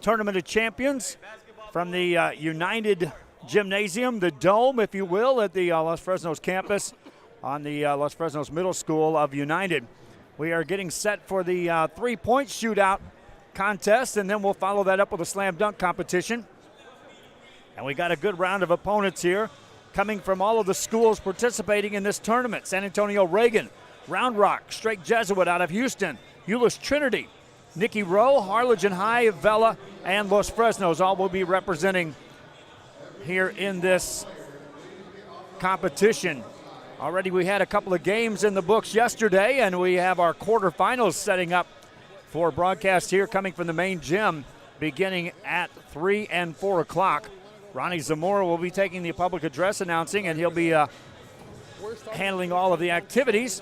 Tournament of Champions from the United Gymnasium, the Dome, if you will, at the Los Fresnos campus on the Los Fresnos Middle School of United. We are getting set for the three-point shootout contest, and then we'll follow that up with a slam dunk competition. And we got a good round of opponents here coming from all of the schools participating in this tournament. San Antonio Reagan, Round Rock, Straight Jesuit out of Houston, Euless Trinity, Nicky Rowe, Harlingen High, Vela, and Los Fresnos all will be representing here in this competition. Already we had a couple of games in the books yesterday, and we have our quarterfinals setting up for broadcast here coming from the main gym beginning at 3 and 4 o'clock. Ronnie Zamora will be taking the public address announcing, and he'll be handling all of the activities.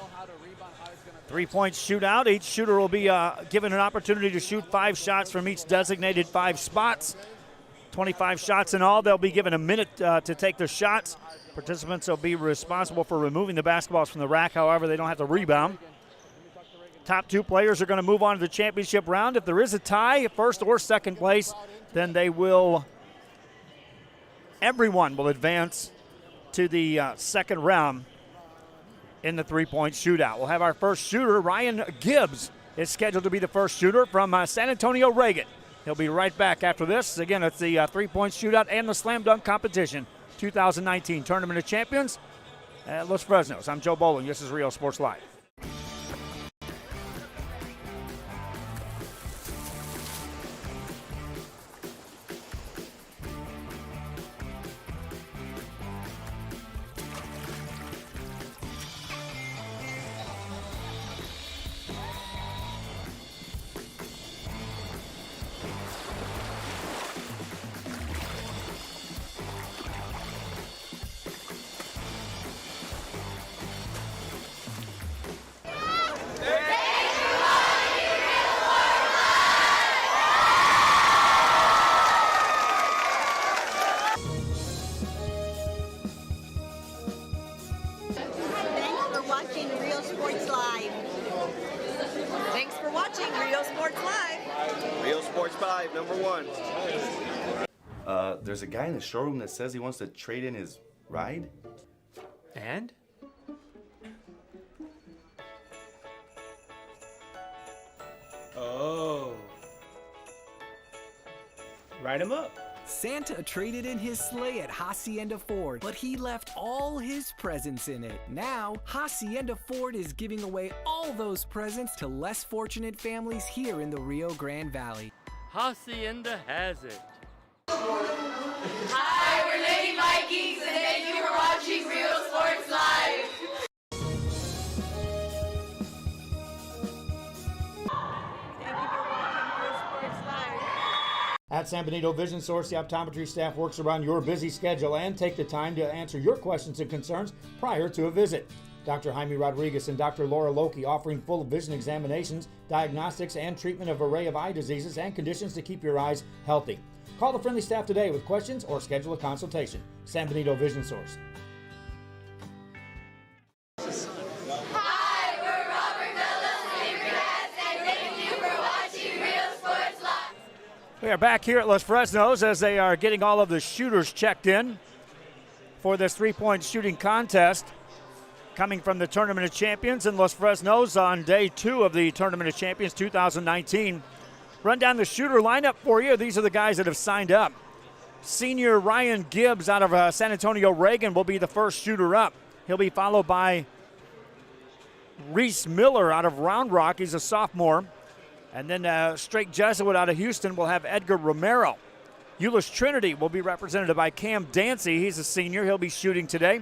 Three-point shootout. Each shooter will be given an opportunity to shoot 5 shots from each designated 5 spots. 25 shots in all. They'll be given a minute to take their shots. Participants will be responsible for removing the basketballs from the rack. However, they don't have to rebound. Top 2 players are going to move on to the championship round. If there is a tie, first or second place, then everyone will advance to the second round in the three-point shootout. We'll have our first shooter, Ryan Gibbs, is scheduled to be the first shooter from San Antonio Reagan. He'll be right back after this. Again, it's the three-point shootout and the slam dunk competition. 2019 Tournament of Champions at Los Fresnos. I'm Joe Bowling. This is Rio Sports Live. There's a guy in the showroom that says he wants to trade in his ride. And? Oh. Write him up. Santa traded in his sleigh at Hacienda Ford, but he left all his presents in it. Now, Hacienda Ford is giving away all those presents to less fortunate families here in the Rio Grande Valley. Hacienda has it. Hi, we're Lady Vikings, and thank you for watching Rio Sports Live. Thank you for watching Rio Sports Live. At San Benito Vision Source, the optometry staff works around your busy schedule and take the time to answer your questions and concerns prior to a visit. Dr. Jaime Rodriguez and Dr. Laura Loki offering full vision examinations, diagnostics, and treatment of an array of eye diseases and conditions to keep your eyes healthy. Call the friendly staff today with questions or schedule a consultation. San Benito Vision Source. Hi, we're Robert Bella's favorite cats, and thank you for watching Rio Sports Live. We are back here at Los Fresnos as they are getting all of the shooters checked in for this three-point shooting contest. Coming from the Tournament of Champions in Los Fresnos on day 2 of the Tournament of Champions 2019. Run down the shooter lineup for you. These are the guys that have signed up. Senior Ryan Gibbs out of San Antonio Reagan will be the first shooter up. He'll be followed by Reese Miller out of Round Rock. He's a sophomore. And then Straight Jesuit out of Houston will have Edgar Romero. Euless Trinity will be represented by Cam Dancy. He's a senior. He'll be shooting today.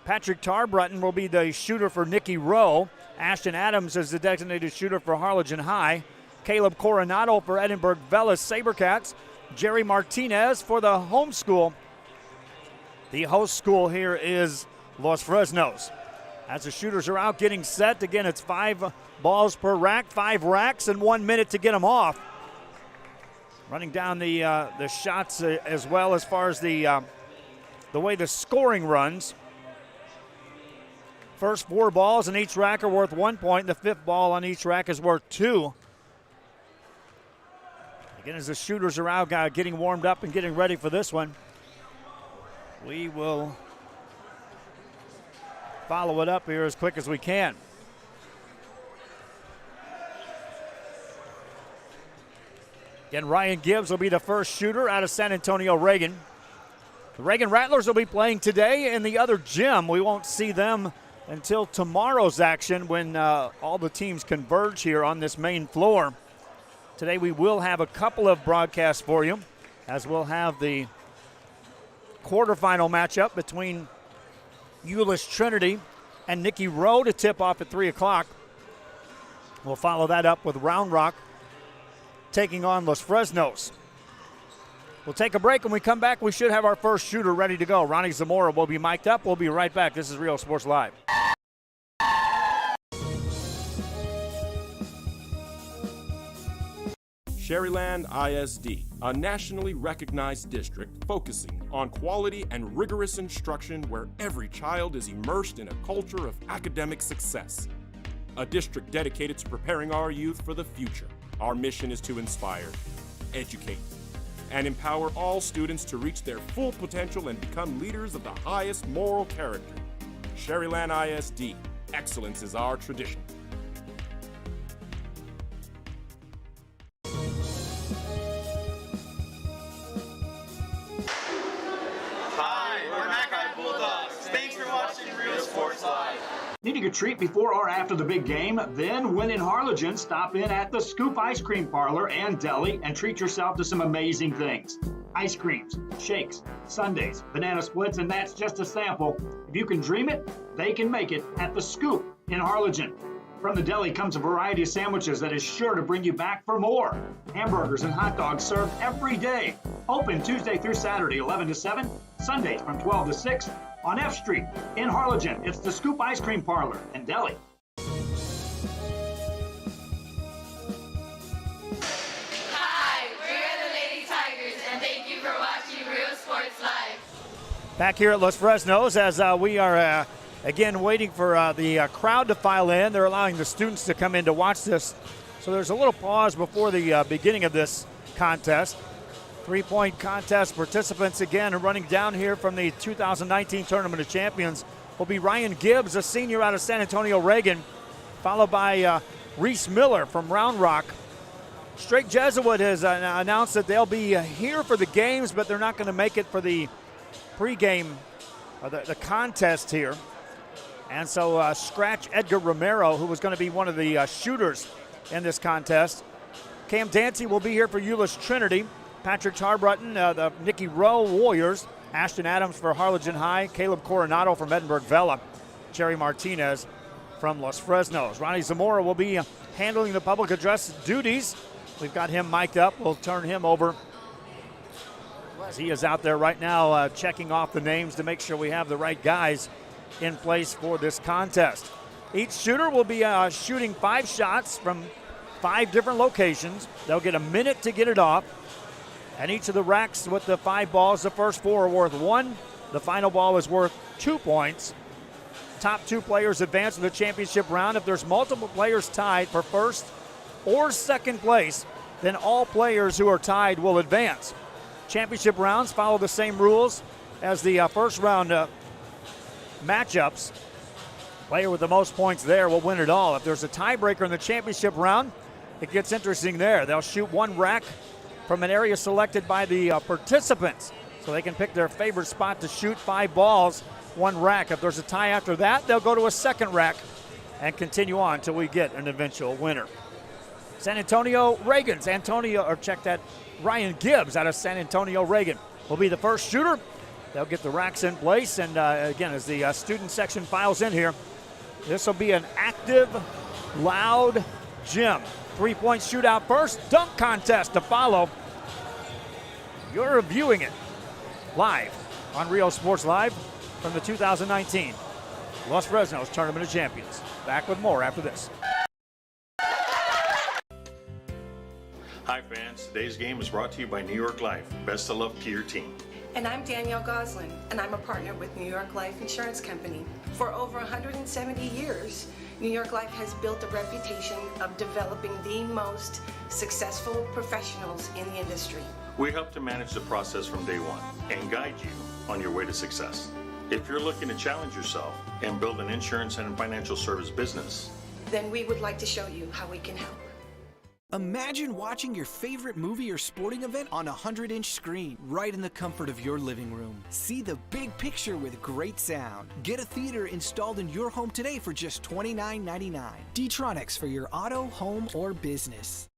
Patrick Tarbrutton will be the shooter for Nicky Rowe. Ashton Adams is the designated shooter for Harlingen High. Caleb Coronado for Edinburgh Velas Sabercats. Jerry Martinez for the home school. The host school here is Los Fresnos. As the shooters are out getting set, again, it's 5 balls per rack, 5 racks, and 1 minute to get them off. Running down the shots as well as far as the way the scoring runs. First 4 balls in each rack are worth 1 point. The 5th ball on each rack is worth 2. Again, as the shooters are out, getting warmed up and getting ready for this one, we will follow it up here as quick as we can. Again, Ryan Gibbs will be the first shooter out of San Antonio Reagan. The Reagan Rattlers will be playing today in the other gym. We won't see them until tomorrow's action when all the teams converge here on this main floor. Today we will have a couple of broadcasts for you, as we'll have the quarterfinal matchup between Euless Trinity and Nicky Rowe to tip off at 3 o'clock. We'll follow that up with Round Rock taking on Los Fresnos. We'll take a break. When we come back, we should have our first shooter ready to go. Ronnie Zamora will be mic'd up. We'll be right back. This is Real Sports Live. Sherryland ISD, a nationally recognized district focusing on quality and rigorous instruction where every child is immersed in a culture of academic success. A district dedicated to preparing our youth for the future. Our mission is to inspire, educate, and empower all students to reach their full potential and become leaders of the highest moral character. Sherryland ISD, excellence is our tradition. Hi, we're Mackay Bulldogs. Thanks for watching Real Sports Live. Needing a treat before or after the big game? Then, when in Harlingen, stop in at the Scoop Ice Cream Parlor and Deli and treat yourself to some amazing things. Ice creams, shakes, sundaes, banana splits, and that's just a sample. If you can dream it, they can make it at the Scoop in Harlingen. From the deli comes a variety of sandwiches that is sure to bring you back for more. Hamburgers and hot dogs served every day. Open Tuesday through Saturday, 11 to 7, Sundays from 12 to 6. On F Street in Harlingen, it's the Scoop Ice Cream Parlor and Deli. Hi, we're the Lady Tigers, and thank you for watching Real Sports Live. Back here at Los Fresnos as we are again waiting for the crowd to file in. They're allowing the students to come in to watch this. So there's a little pause before the beginning of this contest. Three-point contest participants again running down here from the 2019 Tournament of Champions will be Ryan Gibbs, a senior out of San Antonio Reagan, followed by Reese Miller from Round Rock. Strake Jesuit has announced that they'll be here for the games, but they're not going to make it for the pregame, the contest here. And so scratch Edgar Romero, who was going to be one of the shooters in this contest. Cam Dancy will be here for Euless Trinity. Patrick Tarbutton, the Nicky Rowe Warriors. Ashton Adams for Harlingen High. Caleb Coronado from Edinburgh Vela. Cherry Martinez from Los Fresnos. Ronnie Zamora will be handling the public address duties. We've got him mic'd up. We'll turn him over as he is out there right now checking off the names to make sure we have the right guys in place for this contest. Each shooter will be shooting 5 shots from 5 different locations. They'll get a minute to get it off. And each of the racks with the 5 balls, the first 4 are worth 1. The final ball is worth 2 points. Top 2 players advance to the championship round. If there's multiple players tied for first or second place, then all players who are tied will advance. Championship rounds follow the same rules as the first round matchups. Player with the most points there will win it all. If there's a tiebreaker in the championship round, it gets interesting there. They'll shoot 1 rack from an area selected by the participants. So they can pick their favorite spot to shoot 5 balls, 1 rack. If there's a tie after that, they'll go to a second rack and continue on until we get an eventual winner. San Antonio Reagan, Ryan Gibbs out of San Antonio Reagan will be the first shooter. They'll get the racks in place. And again, as the student section files in here, this will be an active, loud gym. 3-point shootout first, dunk contest to follow. You're viewing it live on Real Sports Live from the 2019 Los Fresnos Tournament of Champions. Back with more after this. Hi fans, today's game is brought to you by New York Life. Best of luck to your team. And I'm Danielle Goslin, and I'm a partner with New York Life Insurance Company. For over 170 years, New York Life has built a reputation of developing the most successful professionals in the industry. We help to manage the process from day one and guide you on your way to success. If you're looking to challenge yourself and build an insurance and financial service business, then we would like to show you how we can help. Imagine watching your favorite movie or sporting event on a 100-inch screen right in the comfort of your living room. See the big picture with great sound. Get a theater installed in your home today for just $29.99. D-Tronics for your auto, home, or business.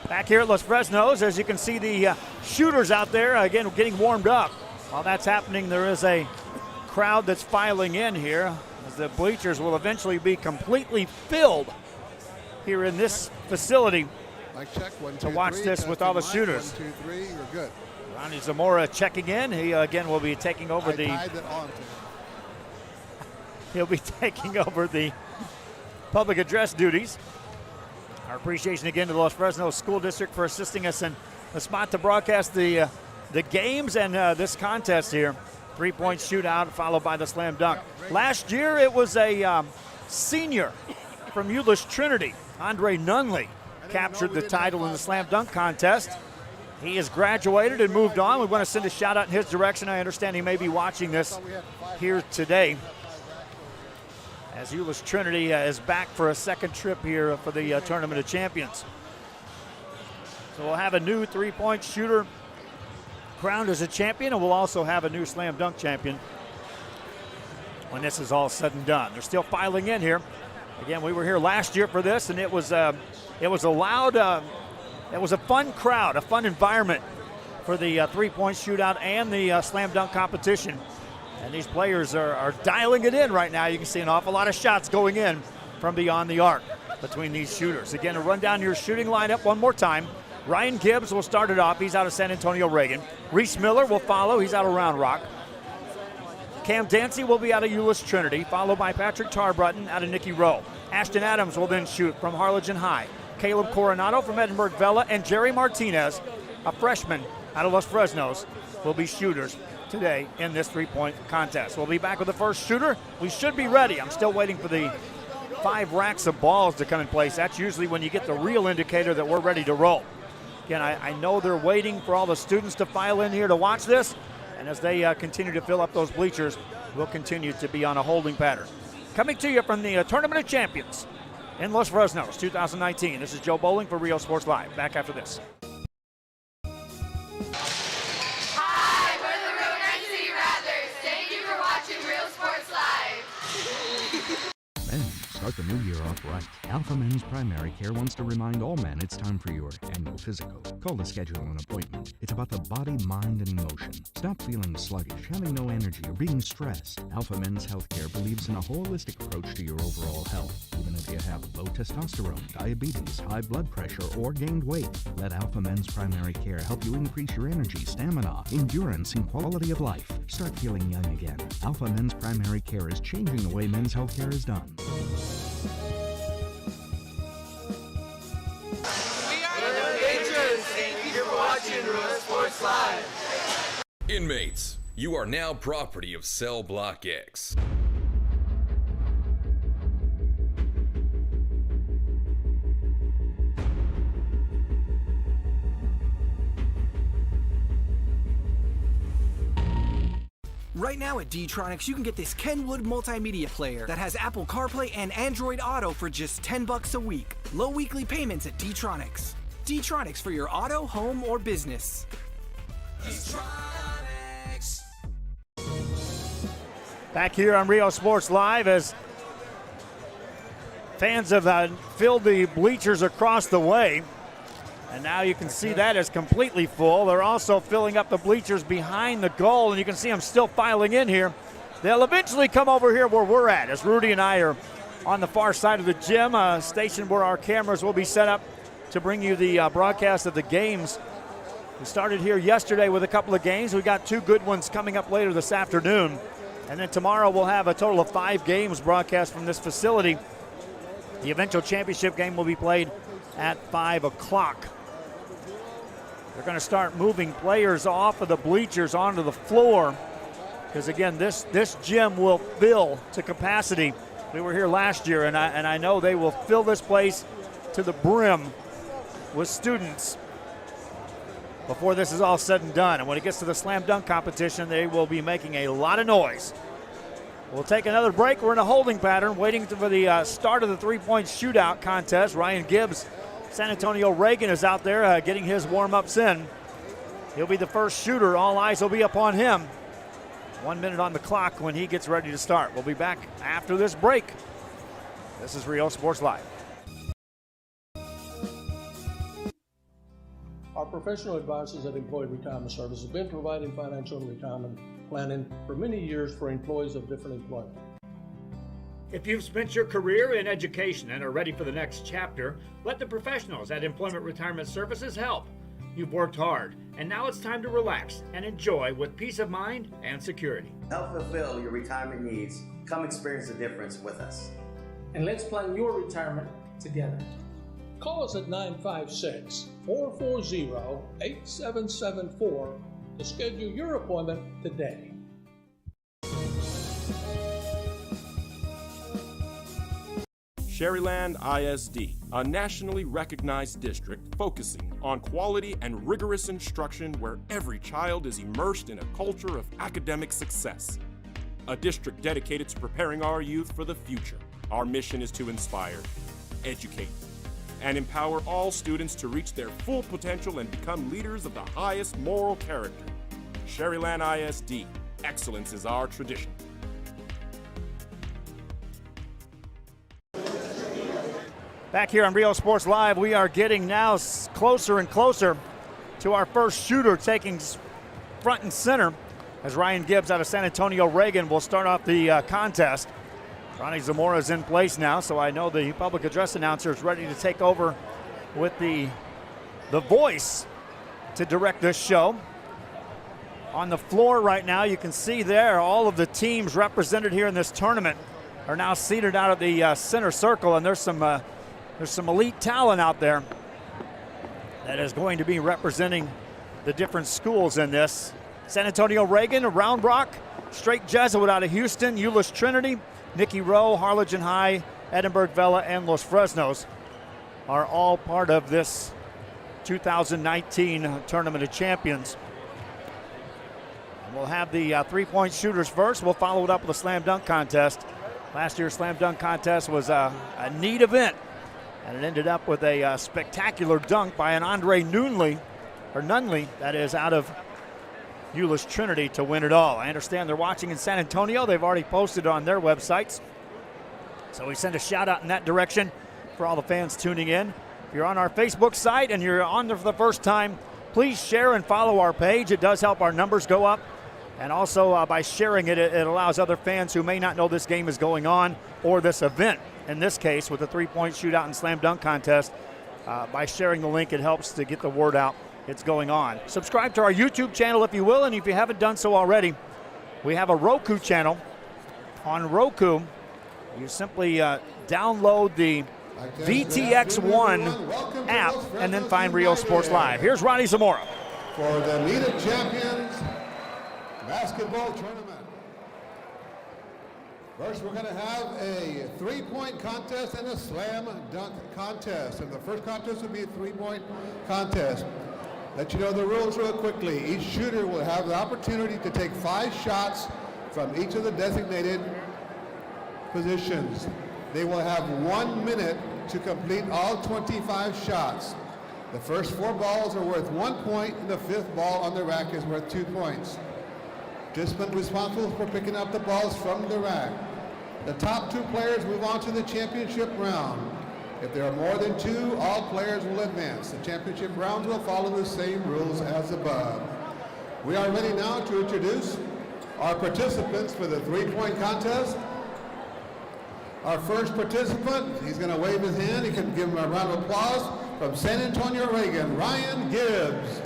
Back here at Los Fresnos, as you can see the shooters out there, again, getting warmed up. While that's happening, there is a crowd that's filing in here, as the bleachers will eventually be completely filled here in this facility to watch this with all the shooters. 1, 2, 3, you're good. Ronnie Zamora checking in. He again will be taking over He'll be taking over the public address duties. Our appreciation again to the Los Fresnos School District for assisting us in the spot to broadcast the games and this contest here. 3-point shootout followed by the slam dunk. Last year it was a senior from Euless Trinity, Andre Nunley, captured the title in the slam dunk contest. He has graduated and moved on. We want to send a shout out in his direction. I understand he may be watching this here today, as Euless Trinity is back for a second trip here for the Tournament of Champions. So we'll have a new 3-point shooter crowned as a champion, and we'll also have a new slam dunk champion when this is all said and done. They're still filing in here. Again, we were here last year for this, and it was a fun crowd, a fun environment for the 3-point shootout and the slam dunk competition. And these players are dialing it in right now. You can see an awful lot of shots going in from beyond the arc between these shooters. Again, to run down your shooting lineup one more time. Ryan Gibbs will start it off. He's out of San Antonio Reagan. Reese Miller will follow. He's out of Round Rock. Cam Dancy will be out of Euless Trinity, followed by Patrick Tarbutton out of Nicky Rowe. Ashton Adams will then shoot from Harlingen High. Caleb Coronado from Edinburgh Vela, and Jerry Martinez, a freshman out of Los Fresnos, will be shooters today in this 3-point contest. We'll be back with the first shooter. We should be ready. I'm still waiting for the 5 racks of balls to come in place. That's usually when you get the real indicator that we're ready to roll. Again, I know they're waiting for all the students to file in here to watch this, and as they continue to fill up those bleachers, we'll continue to be on a holding pattern. Coming to you from the Tournament of Champions in Los Fresnos 2019. This is Joe Bowling for Rio Sports Live. Back after this. Hi, we're the Road 9 City Rattlers. Thank you for watching Real Sports Live. Men, start the new year off right. Alpha Men's Primary Care wants to remind all men it's time for your annual physical. Call to schedule an appointment. It's about the body, mind, and emotion. Stop feeling sluggish, having no energy, or being stressed. Alpha Men's Healthcare believes in a holistic approach to your overall health. Even if you have low testosterone, diabetes, high blood pressure, or gained weight, let Alpha Men's Primary Care help you increase your energy, stamina, endurance, and quality of life. Start feeling young again. Alpha Men's Primary Care is changing the way men's healthcare is done. Thank you for watching Real Sports Live. Inmates, you are now property of Cell Block X. Right now at D-Tronics, you can get this Kenwood multimedia player that has Apple CarPlay and Android Auto for just $10 a week. Low weekly payments at D-Tronics. D-Tronics for your auto, home, or business. D-Tronics. Back here on Rio Sports Live, as fans have filled the bleachers across the way. And now you can see that is completely full. They're also filling up the bleachers behind the goal, and you can see them still filing in here. They'll eventually come over here where we're at, as Rudy and I are on the far side of the gym, a station where our cameras will be set up to bring you the broadcast of the games. We started here yesterday with a couple of games. We got 2 good ones coming up later this afternoon. And then tomorrow we'll have a total of 5 games broadcast from this facility. The eventual championship game will be played at 5 o'clock. They're going to start moving players off of the bleachers onto the floor because, again, this gym will fill to capacity. We were here last year, and I know they will fill this place to the brim with students before this is all said and done. And when it gets to the slam dunk competition, they will be making a lot of noise. We'll take another break. We're in a holding pattern, waiting for the start of the three-point shootout contest. Ryan Gibbs, San Antonio Reagan, is out there getting his warm-ups in. He'll be the first shooter. All eyes will be upon him. 1 minute on the clock when he gets ready to start. We'll be back after this break. This is Real Sports Live. Our professional advisors at Employee Retirement Service have been providing financial and retirement planning for many years for employees of different employment. If you've spent your career in education and are ready for the next chapter, let the professionals at Employment Retirement Services help. You've worked hard, and now it's time to relax and enjoy with peace of mind and security. Help fulfill your retirement needs. Come experience the difference with us. And let's plan your retirement together. Call us at 956-440-8774 to schedule your appointment today. Sherryland ISD, a nationally recognized district focusing on quality and rigorous instruction where every child is immersed in a culture of academic success. A district dedicated to preparing our youth for the future. Our mission is to inspire, educate, and empower all students to reach their full potential and become leaders of the highest moral character. Sherryland ISD, excellence is our tradition. Back here on Real Sports Live, we are getting now closer and closer to our first shooter taking front and center as Ryan Gibbs out of San Antonio Reagan will start off the contest. Ronnie Zamora is in place now, so I know the public address announcer is ready to take over with the voice to direct this show. On the floor right now, you can see there all of the teams represented here in this tournament are now seated out of the center circle, and there's some elite talent out there that is going to be representing the different schools in this. San Antonio Reagan, Round Rock, Straight Jesuit out of Houston, Euless Trinity, Nicky Rowe, Harlingen High, Edinburgh Vela, and Los Fresnos are all part of this 2019 Tournament of Champions. And we'll have the three-point shooters first. We'll follow it up with a slam dunk contest. Last year's slam dunk contest was a neat event, and it ended up with a spectacular dunk by an Andre Nunley, that is out of Euless Trinity, to win it all. I understand they're watching in San Antonio. They've already posted on their websites. So we send a shout out in that direction for all the fans tuning in. If you're on our Facebook site and you're on there for the first time, please share and follow our page. It does help our numbers go up. And also by sharing it, it allows other fans who may not know this game is going on or this event, in this case with the three-point shootout and slam dunk contest, by sharing the link, it helps to get the word out it's going on. Subscribe to our YouTube channel if you will, and if you haven't done so already, we have a Roku channel. On Roku, you simply download the VTX1 app and then find Real Sports Live. Here's Ronnie Zamora. For the League of Champions basketball tournament. First, we're going to have a three-point contest and a slam dunk contest. And the first contest will be a three-point contest. Let you know the rules real quickly. Each shooter will have the opportunity to take 5 shots from each of the designated positions. They will have 1 minute to complete all 25 shots. The first 4 balls are worth 1 point, and the 5th ball on the rack is worth 2 points. Participant responsible for picking up the balls from the rack. The top 2 players move on to the championship round. If there are more than 2, all players will advance. The championship rounds will follow the same rules as above. We are ready now to introduce our participants for the three-point contest. Our first participant, he's going to wave his hand. You can give him a round of applause. From San Antonio Reagan, Ryan Gibbs.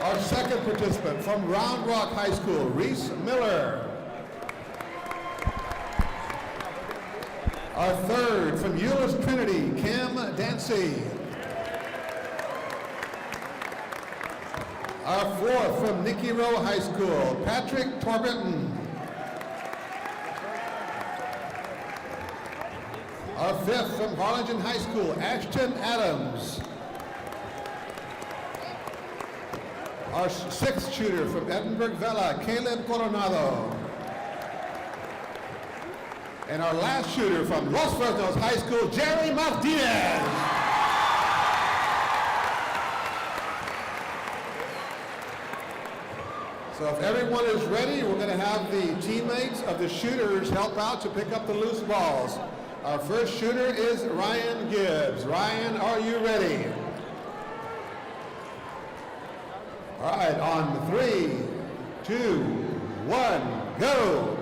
Our second participant from Round Rock High School, Reese Miller. Our third from Euless Trinity, Cam Dancy. Our fourth from Nicky Rowe High School, Patrick Torbenton. Our fifth from Harlingen High School, Ashton Adams. Our sixth shooter from Edinburgh Vela, Caleb Coronado. And our last shooter from Los Fresnos High School, Jerry Martinez. So if everyone is ready, we're going to have the teammates of the shooters help out to pick up the loose balls. Our first shooter is Ryan Gibbs. Ryan, are you ready? All right, on 3, 2, 1, go.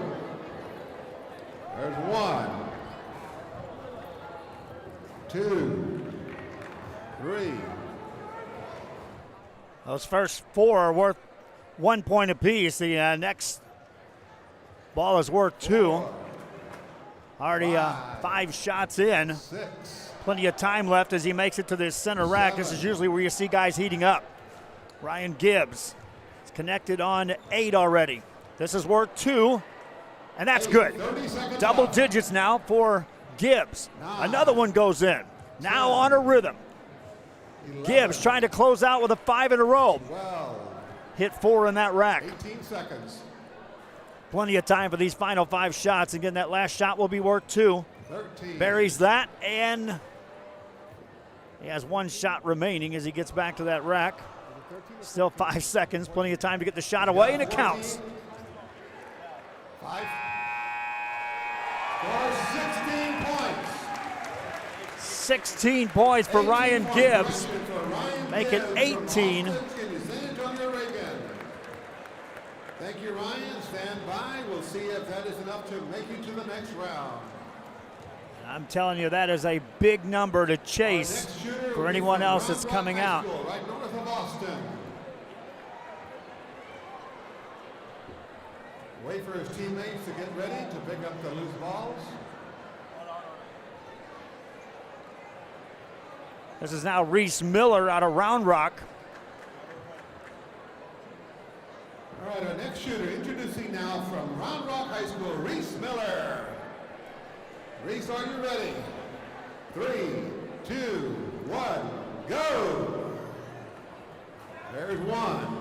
There's 1, 2, 3. Those first 4 are worth 1 point apiece. The next ball is worth 2. Already 5 shots in. 6. Plenty of time left as he makes it to this center rack. This is usually where you see guys heating up. Ryan Gibbs is connected on 8 already. This is worth 2, and that's good. Double digits now for Gibbs. Another one goes in. Now on a rhythm. Gibbs trying to close out with a 5 in a row. Hit 4 in that rack. 18 seconds. Plenty of time for these final 5 shots. Again, that last shot will be worth 2. 13. Buries that, and he has 1 shot remaining as he gets back to that rack. Still 5 seconds, plenty of time to get the shot away, and it counts. 5 for 16 points. 16 points for Ryan Gibbs. Make it 18. Thank you, Ryan. Stand by. We'll see if that is enough to make you to the next round. I'm telling you, that is a big number to chase for anyone else that's coming out. Right north of Austin. Wait for his teammates to get ready to pick up the loose balls. This is now Reese Miller out of Round Rock. All right, our next shooter, introducing now from Round Rock High School, Reese Miller. Reese, are you ready? 3, 2, 1, go! There's 1,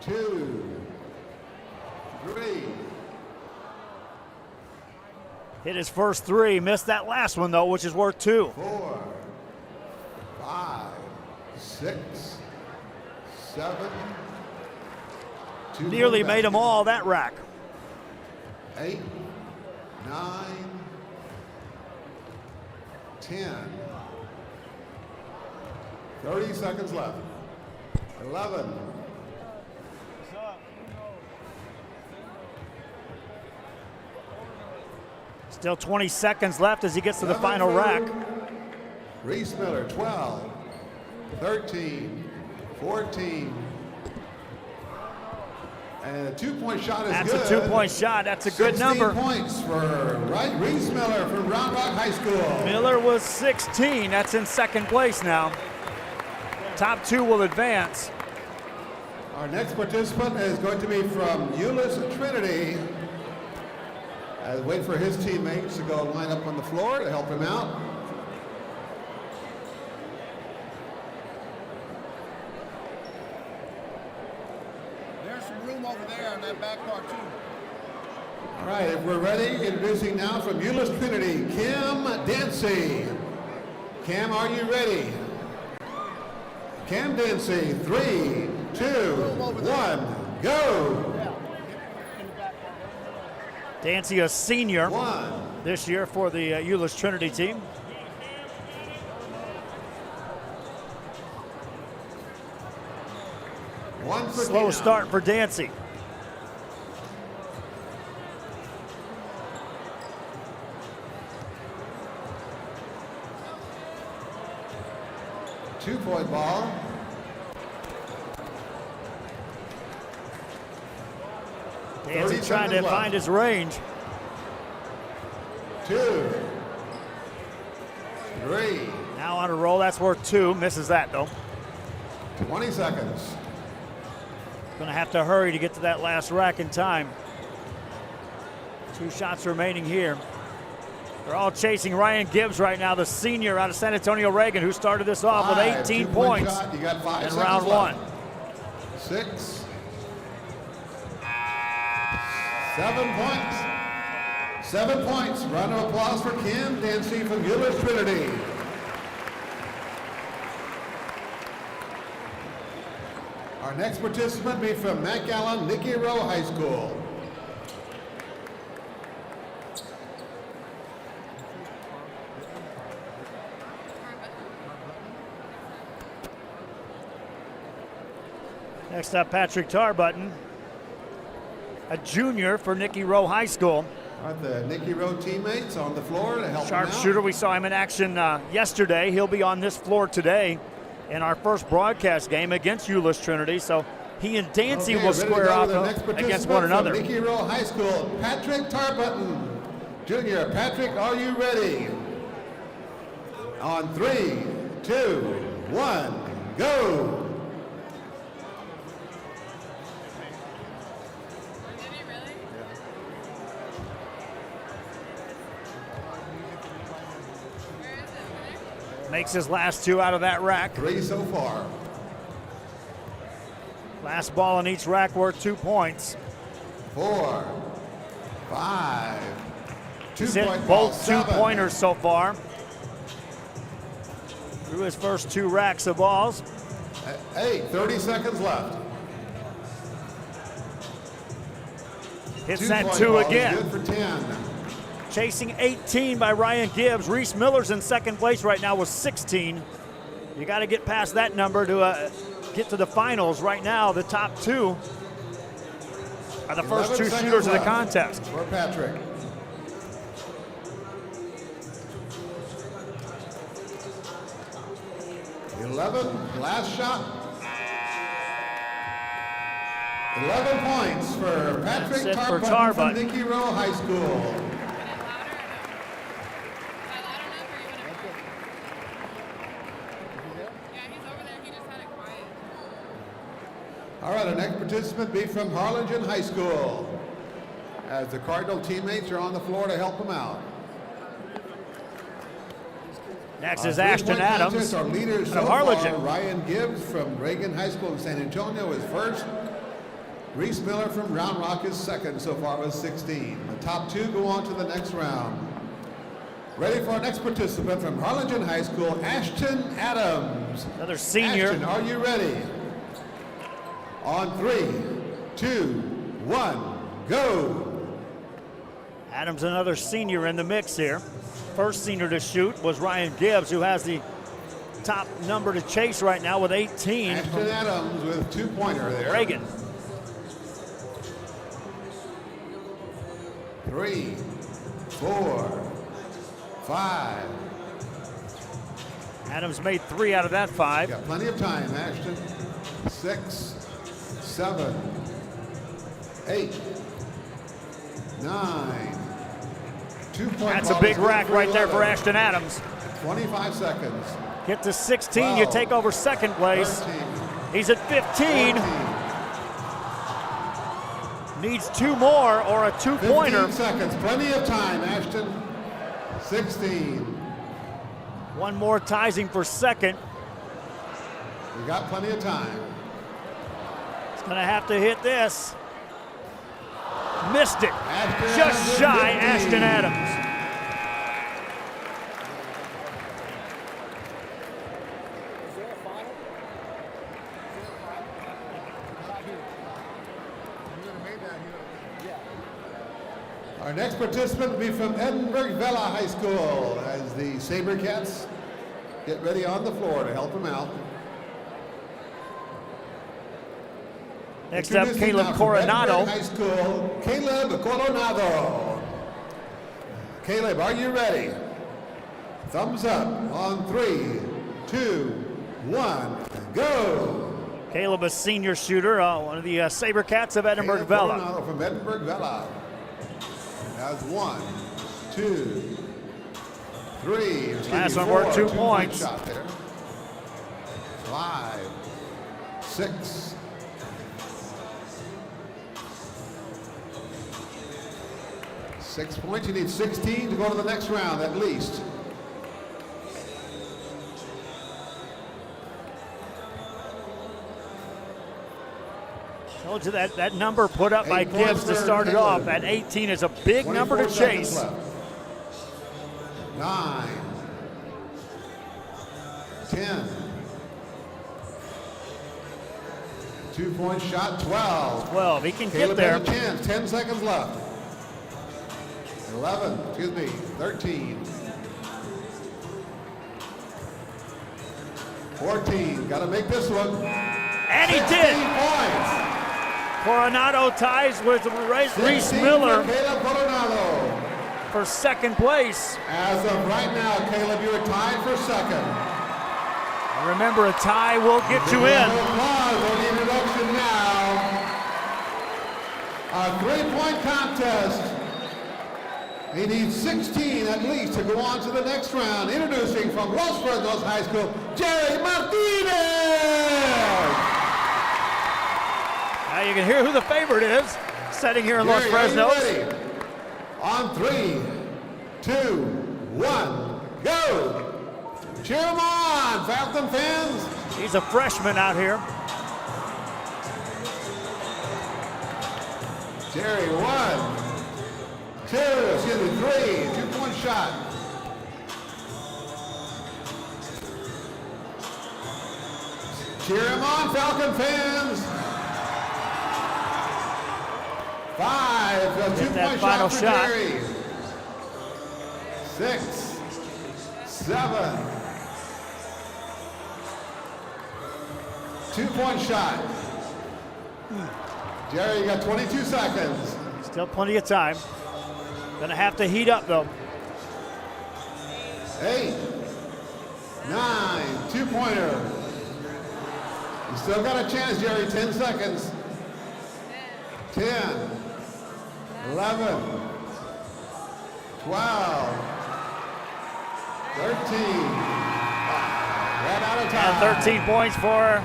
2, 3. Hit his first 3, missed that last one though, which is worth 2. 4, 5, 6, 7. Nearly made them all that rack. 8, 9, 10. 30 seconds left. 11. Still 20 seconds left as he gets to the final rack. Reese Miller, 12, 13, 14. And a 2-point shot is good. That's a 2-point shot. That's a good number. 16 points for Reese Miller from Round Rock High School. Miller was 16. That's in second place now. Top 2 will advance. Our next participant is going to be from Euless Trinity. Wait for his teammates to go line up on the floor to help him out. There's some room over there on that back part too. All right, if we're ready, introducing now from Euless Trinity, Cam Dancy. Cam, are you ready? Cam Dancy, 3, 2, 1, go! Dancy, a senior this year for the Euless Trinity team. Slow start for Dancy. Two-point ball. Dancy trying to find his range. 2, 3. Now on a roll, that's worth 2. Misses that though. 20 seconds. Gonna have to hurry to get to that last rack in time. 2 shots remaining here. They're all chasing Ryan Gibbs right now, the senior out of San Antonio Reagan, who started this off with 18 points shot. You got 5 in round 1. 6. 7 points. 7 points. Round of applause for Kim Dancy from Euless Trinity. Our next participant will be from McAllen Nicky Rowe High School. Next up, Patrick Tarbutton, a junior for Nicky Rowe High School. All right, the Nicky Rowe teammates on the floor to help him out. Sharpshooter, we saw him in action yesterday. He'll be on this floor today in our first broadcast game against Euless Trinity. So he and Dancy will square off against one another. Nicky Rowe High School, Patrick Tarbutton. Junior, Patrick, are you ready? On 3, 2, 1, go. Makes his last 2 out of that rack. 3 so far. Last ball in each rack worth 2 points. 4, 5. He's hit both 2-pointers so far. Through his first 2 racks of balls. 8, 30 seconds left. Hits that 2 again. Good for 10. Chasing 18 by Ryan Gibbs. Reese Miller's in second place right now with 16. You got to get past that number to get to the finals. Right now, the top 2 are the first 2 shooters of the contest. For Patrick. Last shot. 11 points for Patrick Tarbutton from Nicky Rowe High School. All right, our next participant be from Harlingen High School, as the Cardinal teammates are on the floor to help them out. Next is Ashton Adams our leaders from so Harlingen. Far, Ryan Gibbs from Reagan High School in San Antonio is first. Reese Miller from Round Rock is second so far with 16. The top 2 go on to the next round. Ready for our next participant from Harlingen High School, Ashton Adams. Another senior. Ashton, are you ready? On 3, 2, 1, go. Adams, another senior in the mix here. First senior to shoot was Ryan Gibbs, who has the top number to chase right now with 18. Ashton Adams with 2-pointer there. Reagan. 3, 4, 5. Adams made 3 out of that 5. Got plenty of time, Ashton. 6, 7, 8, 9. 2-point That's a big rack right there for Ashton Adams. 25 seconds. Get to 16, you take over second place. 13, He's at 15. 14. Needs 2 more or a 2-pointer. 15 seconds, plenty of time, Ashton. 16. 1 more ties him for second. You got plenty of time. He's gonna have to hit this. Missed it. Ashton Just Adams shy, 15. Ashton Adams. Our next participant will be from Edinburgh Villa High School, as the Sabercats get ready on the floor to help them out. Next up, Introducing Caleb now from Coronado. Edinburgh High School, Caleb Coronado. Caleb, are you ready? Thumbs up on 3, 2, 1, go. Caleb, a senior shooter, one of the Sabercats of Edinburgh Caleb Vela. Coronado from Edinburgh Vela. Has 1, 2, 3. Last one worth 2 points. Shot there. 5, 6. Six points. You need 16 to go to the next round at least. Told you that number put up by Gibbs to start it off. At 18 is a big number to chase. 9, 10. 2-point shot, 12. 12, he can Caleb get there. has a chance, 10 seconds left. 13. 14, got to make this one. And he did. Points. Coronado ties with Reese Miller Caleb Coronado. for second place. As of right now, Caleb, you are tied for second. Remember, a tie will get you in. Applause on the introduction now. A 3-point contest. He needs 16 at least to go on to the next round. Introducing from Los Fresnos High School, Jerry Martinez. Now you can hear who the favorite is, sitting here in Los Fresnos. On 3, 2, 1, go. Cheer him on, Falcon fans. He's a freshman out here. Jerry, 1, 2, 3, 2-point shot. Cheer him on, Falcon fans. 5, a 2-point shot for Jerry. 6, 7. 2-point shot. Jerry, you got 22 seconds. Still plenty of time. Gonna have to heat up though. 8, 9, 2-pointer. You still got a chance, Jerry, 10 seconds. 10, 11, 12, 13. Right out of time. And 13 points for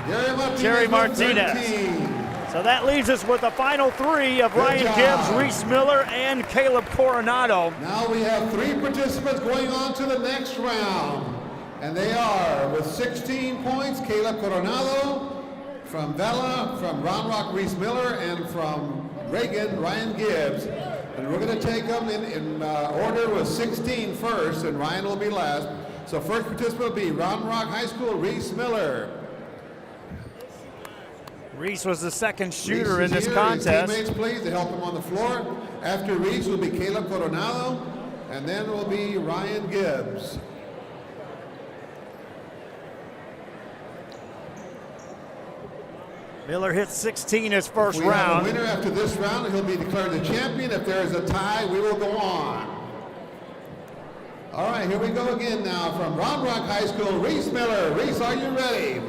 Jerry Martinez. 13. So that leaves us with the final 3 of Ryan Gibbs, Reese Miller, and Caleb Coronado. Now we have 3 participants going on to the next round. And they are, with 16 points, Caleb Coronado, from Vela, from Round Rock, Reese Miller, and from Reagan, Ryan Gibbs. And we're going to take them in order with 16 first, and Ryan will be last. So first participant will be Round Rock High School, Reese Miller. Reese was the second shooter Reese in this here. contest. His teammates, please, to help him on the floor. After Reese will be Caleb Coronado, and then will be Ryan Gibbs. Miller hit 16 his first We have round. a winner after this round, he'll be declared the champion. If there is a tie, we will go on. All right, here we go again now from Round Rock High School, Reese Miller. Reese, are you ready?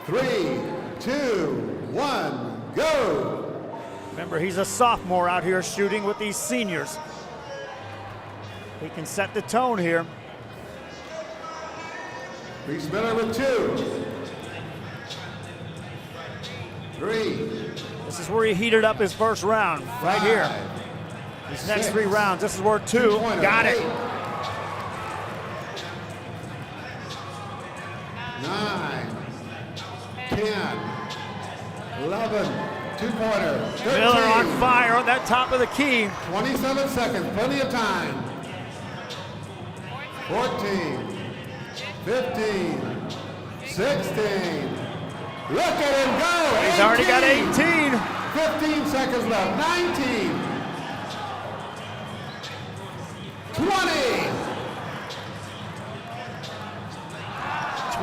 3, 2, 1, go. Remember, he's a sophomore out here shooting with these seniors. He can set the tone here. Reese Miller with 2, 3. This is where he heated up his first round, right here. These next 3 rounds, this is where 2. Got it. 9, 10, 11, 2-pointer. 13. Miller on fire on that top of the key. 27 seconds, plenty of time. 14, 15, 16. Look at him go. He's already got 18. 15 seconds left. 19, 20.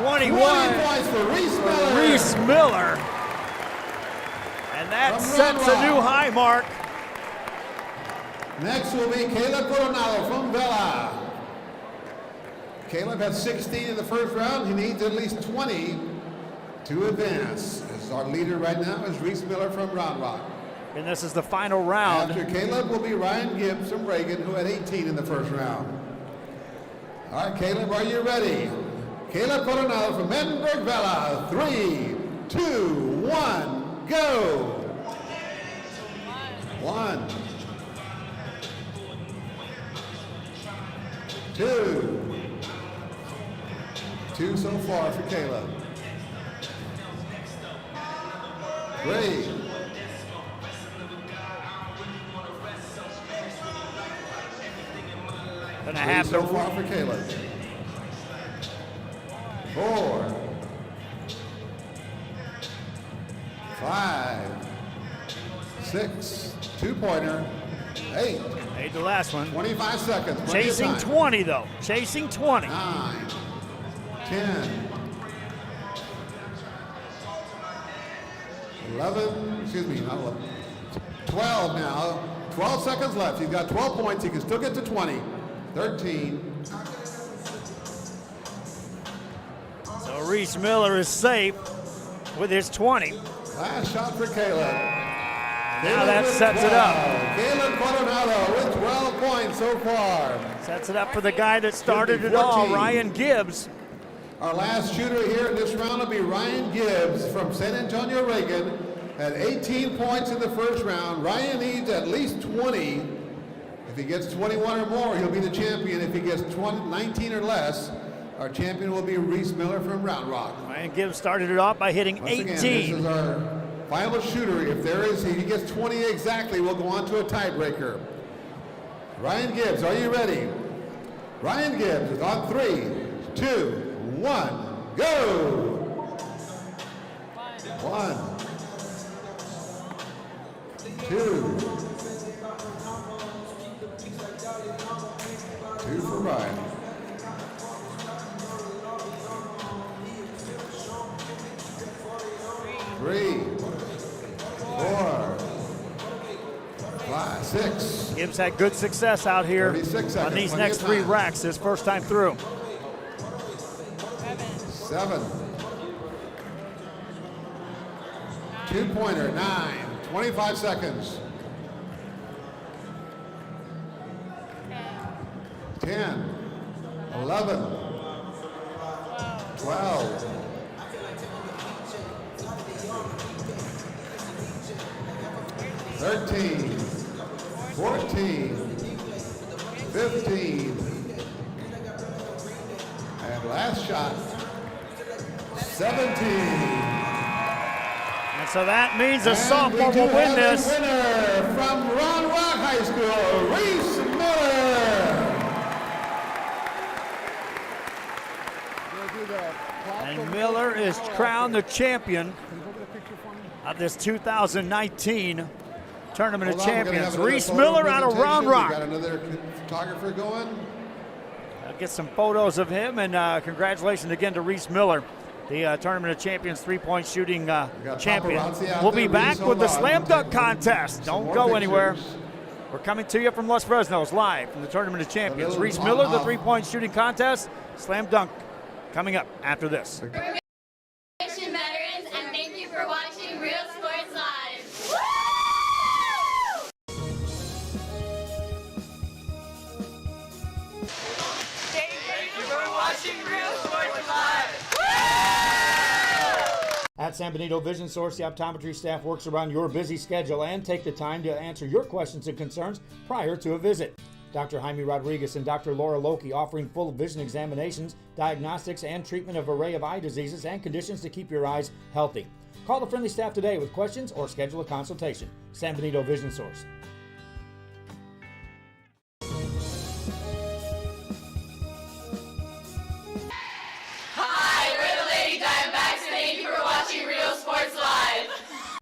21 points for Reese Miller. Reese Miller. And that sets a new high mark. Next will be Caleb Coronado from Vela. Caleb had 16 in the first round. He needs at least 20 to advance. As our leader right now is Reese Miller from Round Rock. And this is the final round. After Caleb will be Ryan Gibbs from Reagan, who had 18 in the first round. All right, Caleb, are you ready? Caleb Coronado from Edinburgh Vela. 3, 2, 1, go. 1, 2. 2 so far for Caleb. 3. Gonna have so to far for Caleb. 4, 5, 6, 2-pointer, 8. Made the last one. 25 seconds. Chasing 20 though. Chasing 20. 9, 10, 11, excuse me, not 11. 12 now. 12 seconds left. He's got 12 points. He can still get to 20. 13. So Reese Miller is safe with his 20. Last shot for Caleb. Now that sets it up. Caleb Coronado with 12 points so far. Sets it up for the guy that started it all, Ryan Gibbs. Our last shooter here in this round will be Ryan Gibbs from San Antonio, Reagan. Had 18 points in the first round. Ryan needs at least 20. If he gets 21 or more, he'll be the champion. If he gets 19 or less, our champion will be Reese Miller from Round Rock. Ryan Gibbs started it off by hitting Once 18. again, this is our final shooter. If he gets 20 exactly, we'll go on to a tiebreaker. Ryan Gibbs, are you ready? Ryan Gibbs is on 3, 2, 1, go! 1, 2. 2 for Ryan. 3, 4, 5, 6. Gibbs had good success out here 36 on seconds, these plenty next of 3 time. racks his first time through. 7. 2-pointer, 9. 25 seconds. 10, 11, 12, 13, 14, 15, and last shot, 17. And so that means a And sophomore we do will win have this. a winner from Round Rock High School, Reese Miller. And Miller is crowned the champion of this 2019 Tournament of Hold on, we're gonna Champions. have another Reese photo Miller out of presentation. Round We Rock. got another photographer going. I'll get some photos of him, and congratulations again to Reese Miller, the Tournament of Champions three-point shooting champion. paparazzi out We'll there. be back Reese, with the hold on. slam dunk contest. Some Don't more go pictures. anywhere. We're coming to you from Los Fresnos live from the Tournament of Champions. little Reese Miller, the off. three-point shooting contest, slam dunk coming up after this. Veterans, and thank you for watching Real Sports Live. Thank you for watching Real Sports Live. At San Benito Vision Source, the optometry staff works around your busy schedule and take the time to answer your questions and concerns prior to a visit. Dr. Jaime Rodriguez and Dr. Laura Loki offering full vision examinations, diagnostics, and treatment of an array of eye diseases and conditions to keep your eyes healthy. Call the friendly staff today with questions or schedule a consultation. San Benito Vision Source. Hi, we're the Lady Diamondbacks, and thank you for watching Real Sports Live.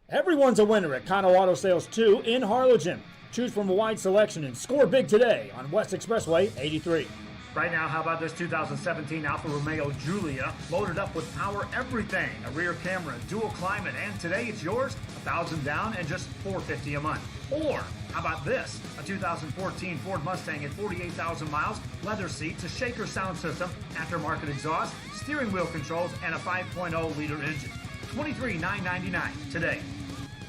Everyone's a winner at Kano Auto Sales 2 in Harlingen. Choose from a wide selection and score big today on West Expressway 83. Right now, how about this 2017 Alfa Romeo Giulia, loaded up with power everything, a rear camera, dual climate, and today it's yours, $1,000 down and just $450 a month. Or how about this, a 2014 Ford Mustang at 48,000 miles, leather seats, a shaker sound system, aftermarket exhaust, steering wheel controls, and a 5.0 liter engine. $23,999 today.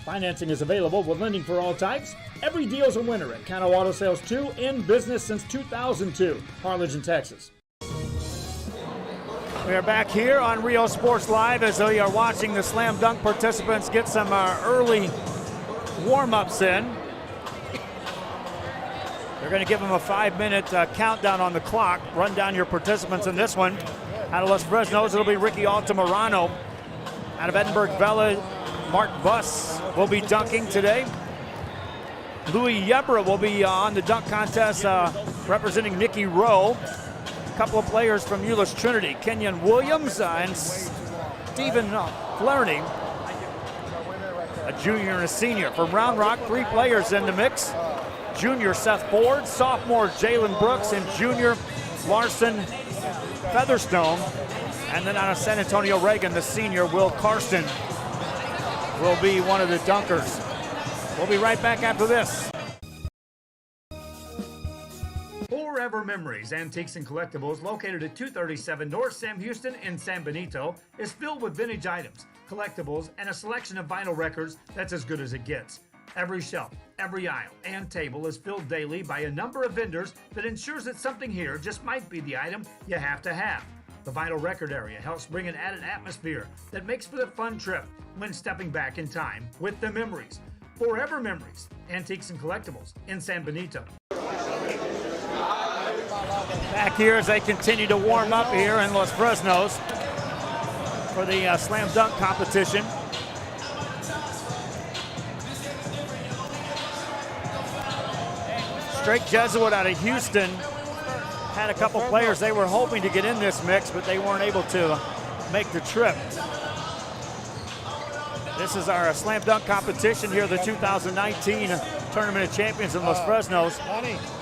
Financing is available with lending for all types. Every deal's a winner at Cano Auto Sales 2, in business since 2002, Harlingen, Texas. We are back here on Rio Sports Live as we are watching the slam dunk participants get some early warm-ups in. They're going to give them a 5-minute countdown on the clock. Run down your participants in this one. Out of Los Fresnos, it'll be Ricky Altamirano. Out of Edinburgh Vela, Mark Buss will be dunking today. Louis Yebra will be on the dunk contest representing Nicky Rowe. A couple of players from Euless Trinity, Kenyon Williams and Stephen Flaherty, a junior and a senior. From Round Rock, 3 players in the mix. Junior Seth Ford, sophomore Jalen Brooks, and junior Larson Featherstone. And then out of San Antonio Reagan, the senior Will Karsten will be one of the dunkers. We'll be right back after this. Forever Memories, Antiques and Collectibles, located at 237 North Sam Houston in San Benito, is filled with vintage items, collectibles, and a selection of vinyl records that's as good as it gets. Every shelf, every aisle, and table is filled daily by a number of vendors that ensures that something here just might be the item you have to have. The vinyl record area helps bring an added atmosphere that makes for the fun trip when stepping back in time with the memories. Forever Memories, Antiques and Collectibles in San Benito. Back here as they continue to warm up here in Los Fresnos for the slam dunk competition. Straight Jesuit out of Houston had a couple players they were hoping to get in this mix, but they weren't able to make the trip. This is our slam dunk competition here, the 2019 Tournament of Champions in Los Fresnos.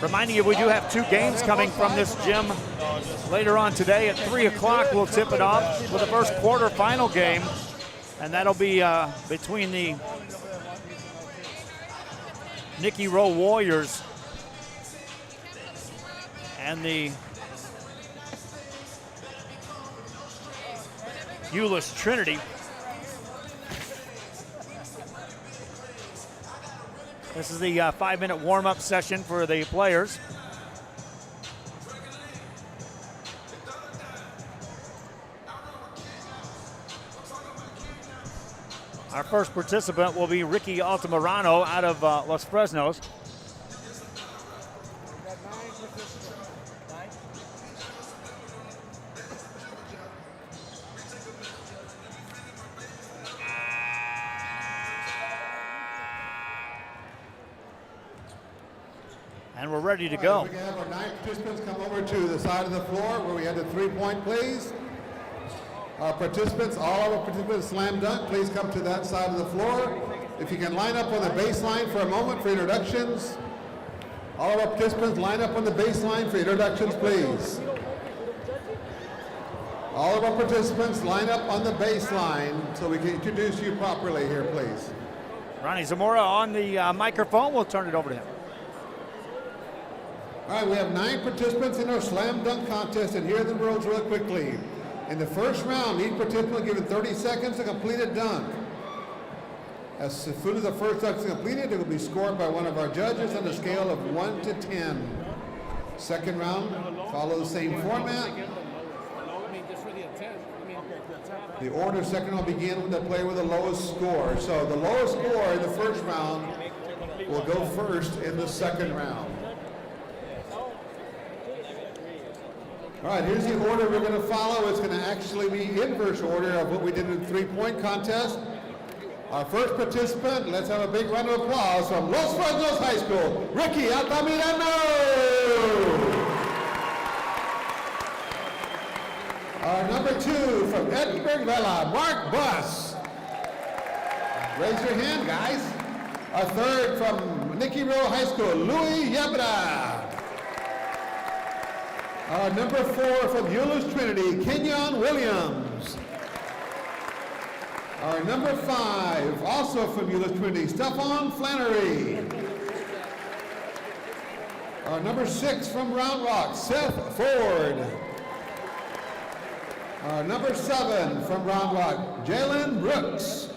Reminding you, we do have 2 games coming from this gym later on today. At 3 o'clock, we'll tip it off with the first quarterfinal game, and that'll be between the Nicky Rowe Warriors and the Euless Trinity. This is the 5-minute warm-up session for the players. Our first participant will be Ricky Altamirano out of Los Fresnos. And we're ready to go. We can have our 9 participants come over to the side of the floor where we had the 3-point, please. Our participants, all of our participants slam dunk, please come to that side of the floor. If you can line up on the baseline for a moment for introductions. All of our participants line up on the baseline for introductions, please. All of our participants line up on the baseline so we can introduce you properly here, please. Ronnie Zamora on the microphone. We'll turn it over to him. All right, we have 9 participants in our slam dunk contest, and here are the rules real quickly. In the first round, each participant given 30 seconds to complete a dunk. As soon as the first dunk is completed, it will be scored by one of our judges on a scale of 1 to 10. Second round, follow the same format. The order second will begin with the player with the lowest score. So the lowest score in the first round will go first in the second round. All right, here's the order we're going to follow. It's going to actually be inverse order of what we did in the 3-point contest. Our first participant, let's have a big round of applause from Los Fresnos High School, Ricky Altamirano. Our number 2 from Edinburgh Vela, Mark Buss. Raise your hand, guys. Our third from Nicky Rowe High School, Louis Yebra. Our number 4 from Euless Trinity, Kenyon Williams. Our number 5, also from Euless Trinity, Stefan Flannery. Our number 6 from Round Rock, Seth Ford. Our number 7 from Round Rock, Damon Brooks.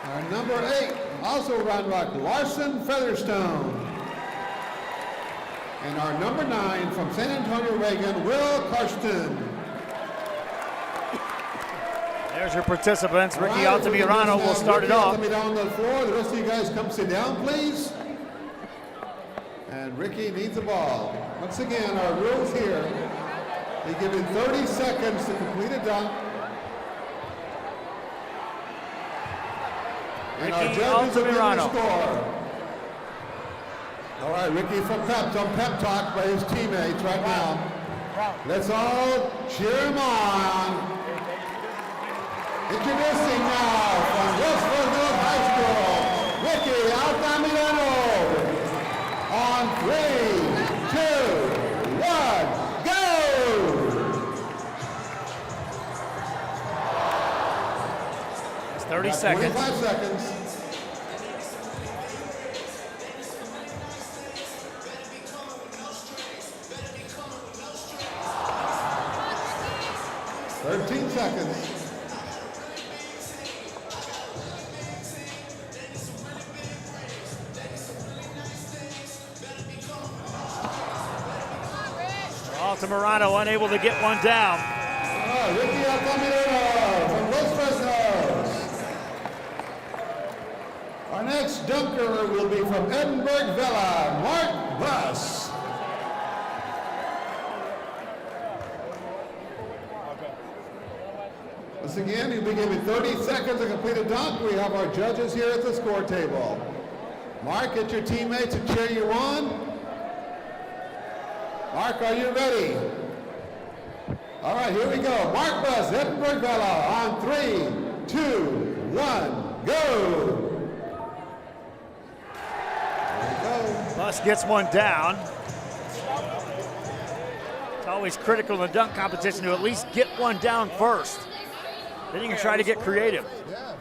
Our number 8, also Round Rock, Larson Featherstone. And our number 9 from San Antonio, Reagan, Will Karsten. There's your participants. Ricky Altamirano will start it off. Ricky Altamirano on the floor. The rest of you guys come sit down, please. And Ricky needs the ball. Once again, our rules here. They give you 30 seconds to complete a dunk. And our judges will give you the score. All right, Ricky from pep talk by his teammates right now. Let's all cheer him on. Introducing now from West Fresnos High School, Ricky Altamirano. On 3, 2, 1, go! It's 30 seconds. 25 seconds. $13 seconds. Altamirano unable to get one down. Ricky Altamirano from West Fresnos. Our next dunker will be from Edinburgh Villa, Mark Buss. Once again, you'll be given 30 seconds to complete a dunk. We have our judges here at the score table. Mark, get your teammates to cheer you on. Mark, are you ready? All right, here we go. Mark Buss, Edinburgh Villa, on 3, 2, 1, go! There we go. Buss gets one down. It's always critical in the dunk competition to at least get one down first. Then you can try to get creative. Yeah.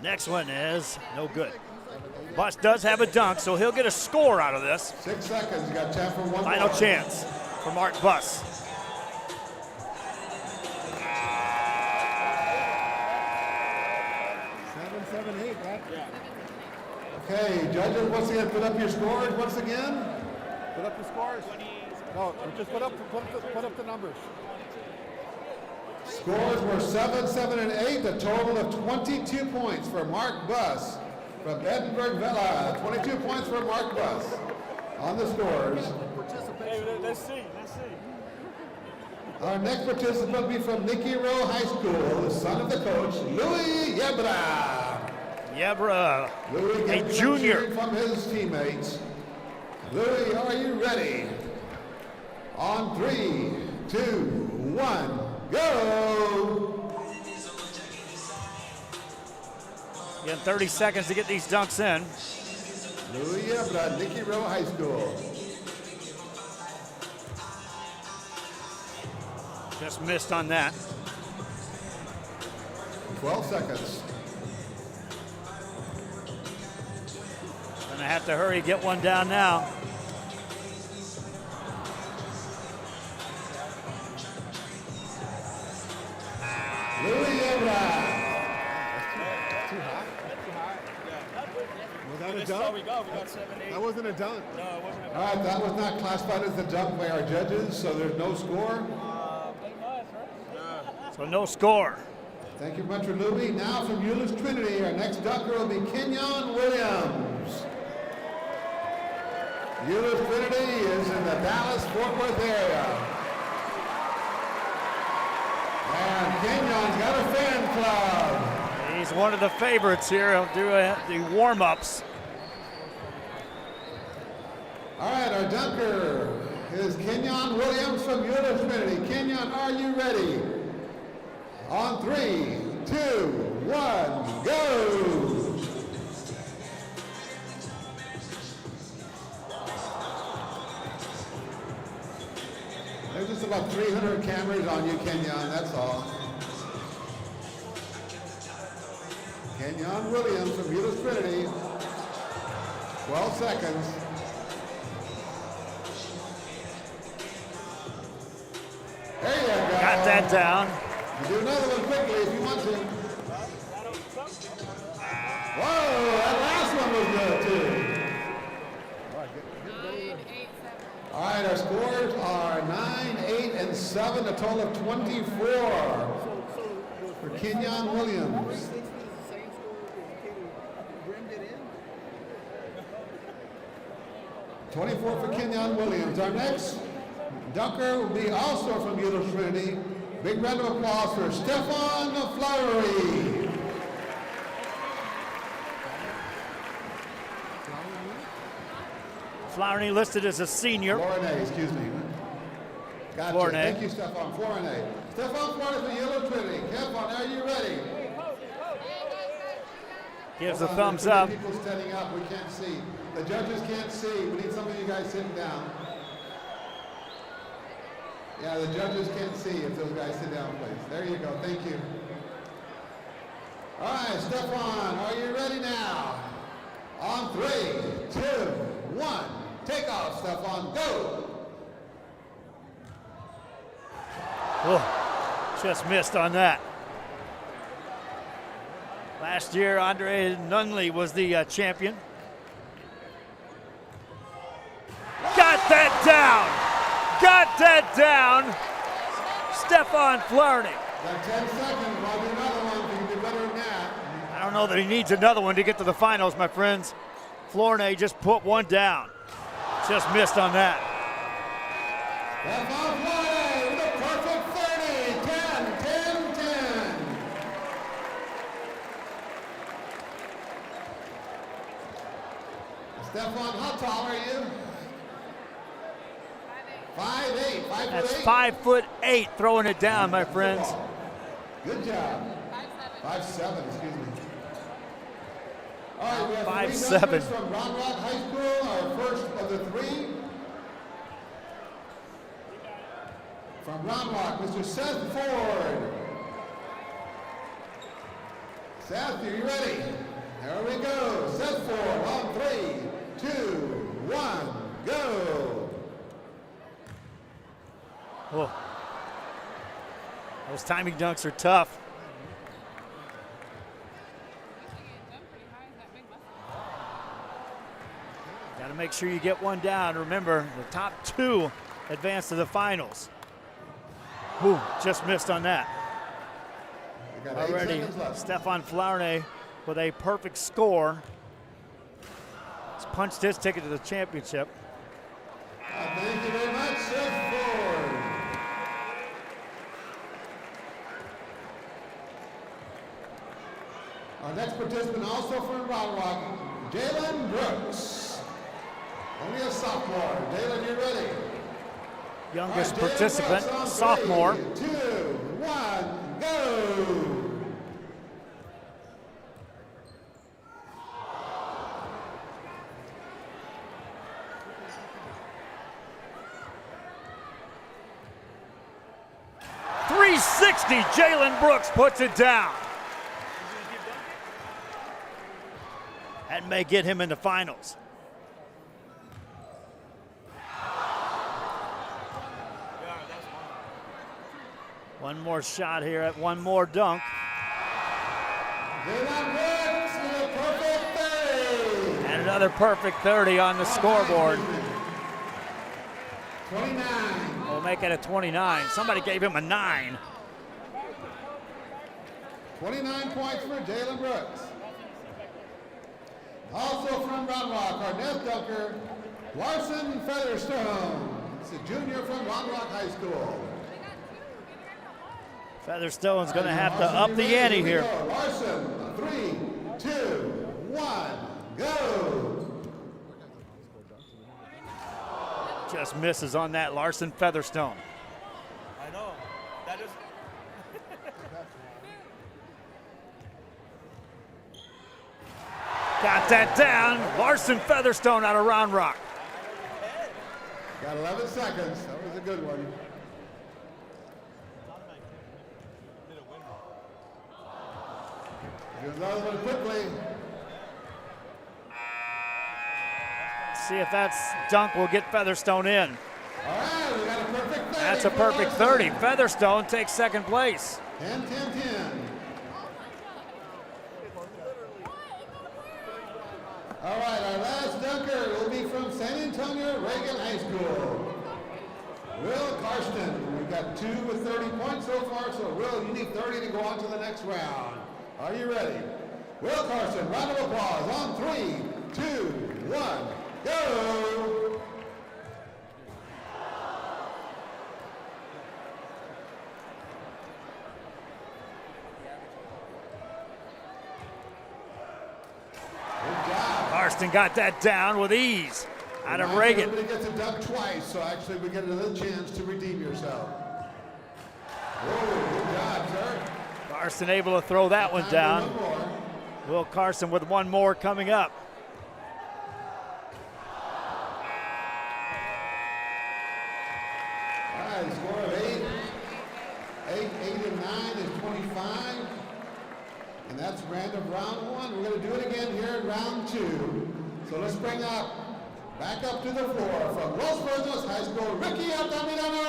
Next one is no good. Buss does have a dunk, so he'll get a score out of this. 6 seconds, you got time for one Final more. chance for Mark Buss. Seven, 8, right? Yeah. Okay, judges, once again, put up your scores once again. Put up the scores. No, just put up the numbers. Scores were 7, 7, and 8, a total of 22 points for Mark Buss from Edinburgh Villa. 22 points for Mark Buss on the scores. Let's see. Our next participant will be from Nicky Rowe High School, the son of the coach, Louis Yebra. Yebra, Louis a gets junior. cheering from his teammates. Louis, are you ready? On 3, 2, 1, go! Again, 30 seconds to get these dunks in. Louis Yebra, Nicky Rowe High School. Just missed on that. 12 seconds. Gonna have to hurry, get one down now. Louis Yebra. Was that a dunk? We got 7, 8. That wasn't a dunk. No, it wasn't a dunk. All right, that was not classified as a dunk by our judges, so there's no score. So no score. Thank you much for Louis. Now from Euless Trinity, our next dunker will be Kenyon Williams. Euless Trinity is in the Dallas-Fort Worth area. And Kenyon's got a fan club. He's one of the favorites here. He'll do the warm-ups. All right, our dunker is Kenyon Williams from Euless Trinity. Kenyon, are you ready? On 3, 2, 1, go! There's just about 300 cameras on you, Kenyon, that's all. Kenyon Williams from Euless Trinity. 12 seconds. that down. Do another one quickly if you want to. Whoa, that last one was good too. All right, our scores are 9, 8, and 7, a total of 24 for Kenyon Williams. 24 for Kenyon Williams. Our next dunker will be also from Beulah Trinity. Big round of applause for Stefan Flowery. Flowery listed as a senior. Florinay, excuse me. Gotcha. Florinay. Thank you, Stefan. Florinay. Stefan Florinay from Beulah Trinity. Stefan, are you ready? Gives a Hold on, thumbs there's too up. many people standing up. We can't see. The judges can't see. We need some of you guys sitting down. Yeah, the judges can't see if those guys sit down, please. There you go. Thank you. All right, Stefan, are you ready now? On 3, 2, 1. Take off, Stefan. Go. Oh, just missed on that. Last year, Andre Nunley was the champion. Got that down. Got that down. Stefan Flourney. Got 10 seconds. I'll do another one if you can do better than that. I don't know that he needs another one to get to the finals, my friends. Flourney just put one down. Just missed on that. Stefan Flourney with a perfect 30. 10, 10, 10. Stefan, how tall are you? 5'8", 5'8". That's 5'8", throwing it down, my friends. Good job. 5'7", excuse me. All right, we have 5'7". three from Round Rock High School, our first of the three. From Round Rock, Mr. Seth Ford. Seth, are you ready? There we go. Seth Ford on 3, 2, 1, go. Oh. Those timing dunks are tough. Got to make sure you get one down. Remember, the top two advance to the finals. Ooh, just missed on that. We got 8 Already, seconds left. Stefan Flourney with a perfect score. He's punched his ticket to the championship. Thank you very much, Seth Ford. Our next participant, also from Round Rock, Jalen Brooks. Only a sophomore. Jalen, you ready? Youngest All right, Jalen participant, Brooks on sophomore. 3, 2, 1, go. .360, Jalen Brooks puts it down. That may get him into finals. One more shot here at one more dunk. Jalen Brooks with a perfect 30. And another perfect 30 on the scoreboard. 29. We'll make it a 29. Somebody gave him a 9. 29 points for Jalen Brooks. Also from Round Rock, our net dunker, Larson Featherstone. It's a junior from Round Rock High School. Featherstone's going to have to up the ante here. Larson, 3, 2, 1, go. Just misses on that, Larson Featherstone. I know. That is. Got that down. Larson Featherstone out of Round Rock. Got 11 seconds. That was a good one. Here's another one quickly. See if that dunk will get Featherstone in. All right, we got a perfect 30. That's a perfect 30. Featherstone takes second place. 10, 10, 10. All right, our last dunker will be from San Antonio Reagan High School. Will Karsten. We've got 2 with 30 points so far, so Will, you need 30 to go on to the next round. Are you ready? Will Karsten, round of applause on 3, 2, 1, go! Karsten got that down with ease out of Reagan. Everybody gets a dunk twice, so actually we get another chance to redeem yourself. Whoa, good job, sir. Karsten able to throw that one down. Will Karsten with one more coming up. All right, score of 8. 8 and 9 is 25. And that's random round 1. We're going to do it again here in round 2. So let's bring up, back up to the floor from Los Fresnos High School, Ricky Altamirano.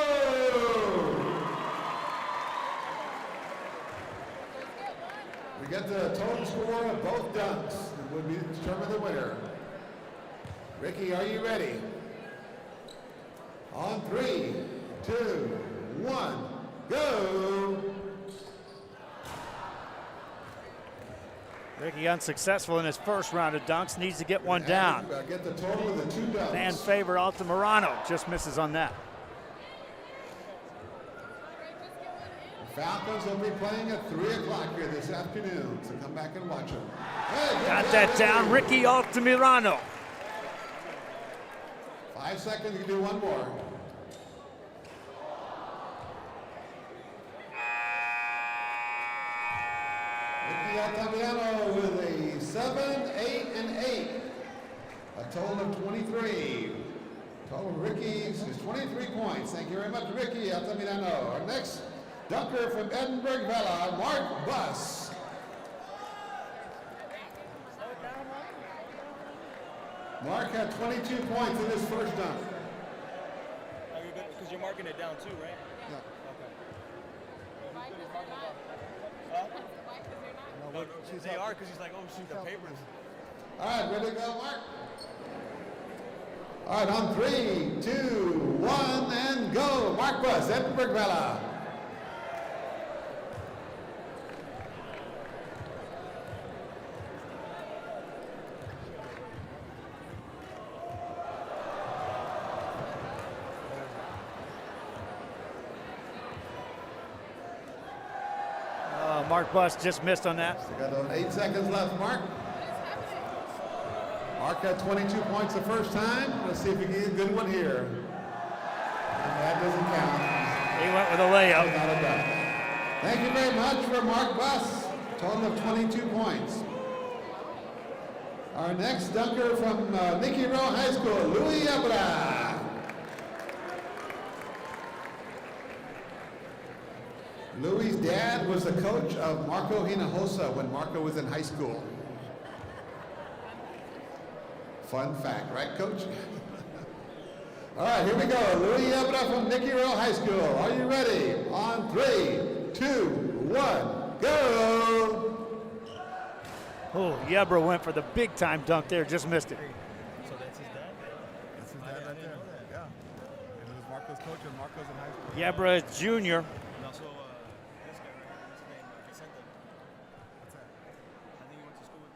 We get the total score of both dunks. It would determine the winner. Ricky, are you ready? On 3, 2, 1, go! Ricky unsuccessful in his first round of dunks, needs to get one down. Get the total of the 2 dunks. Fan favorite Altamirano just misses on that. Falcons will be playing at 3 o'clock here this afternoon, so come back and watch them. Hey, got that down, Ricky Altamirano. 5 seconds, you can do one more. Ricky Altamirano with a 7, 8, and 8. A total of 23. Total Ricky's is 23 points. Thank you very much, Ricky Altamirano. Our next dunker from Edinburgh Vella, Mark Buss. Mark had 22 points in his first dunk. Are you good? Because you're marking it down too, right? Yeah. Okay. No, they are because he's like, oh shoot, the papers. All right, ready to go, Mark? All right, on 3, 2, 1, and go. Mark Buss, Edinburgh Vella. Mark Buss just missed on that. So got 8 seconds left, Mark. Mark had 22 points the first time. Let's see if we can get a good one here. And that doesn't count. He went with a layup. Not a dunk. Thank you very much for Mark Buss. Total of 22 points. Our next dunker from Nicky Rowe High School, Louis Abra. Louis' dad was the coach of Marco Hinojosa when Marco was in high school. Fun fact, right, Coach? All right, here we go. Louis Abra from Nicky Rowe High School. Are you ready? On 3, 2, 1, go! Oh, Yebra went for the big time dunk there, just missed it. So that's his dad? That's his dad right there. Yeah. And it was Marco's coach when Marco's in high school. Yebra is junior. And also this guy right here, what's his name? Vicente. What's that? I think he went to school with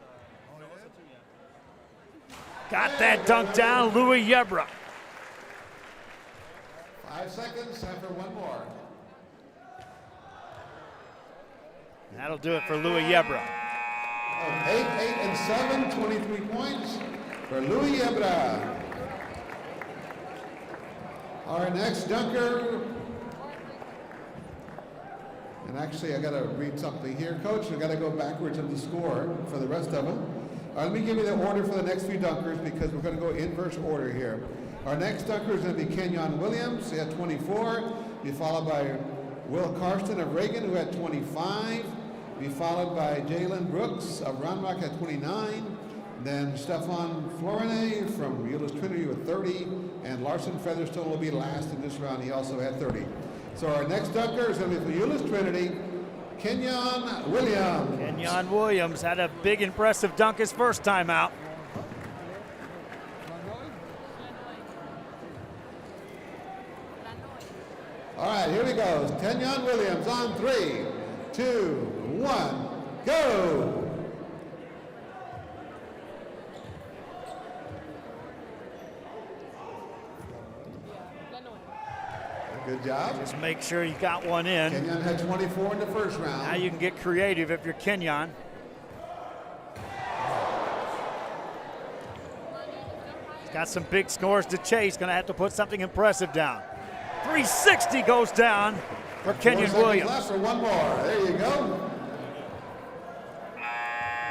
Hinojosa too, yeah. Got that dunk down, Louis Yebra. 5 seconds, time for one more. That'll do it for Louis Yebra. 8, 8, and 7, 23 points for Louis Yebra. Our next dunker, and actually I gotta read something here, Coach. I gotta go backwards in the score for the rest of them. Let me give you the order for the next few dunkers because we're gonna go inverse order here. Our next dunker is gonna be Kenyon Williams, he had 24, be followed by Will Karsten of Reagan, who had 25, be followed by Damon Brooks of Round Rock at 29, Then Stefan Florine from Euless Trinity with 30, and Larson Featherstone will be last in this round. He also had 30. So our next dunker is going to be for Euless Trinity, Kenyon Williams. Kenyon Williams had a big, impressive dunk his first time out. All right, here we go. Kenyon Williams on 3, 2, 1, go! Good job. Just make sure you got one in. Kenyon had 24 in the first round. Now you can get creative if you're Kenyon. He's got some big scores to chase. Going to have to put something impressive down. 360 goes down for Kenyon Williams. Left for one more. There you go.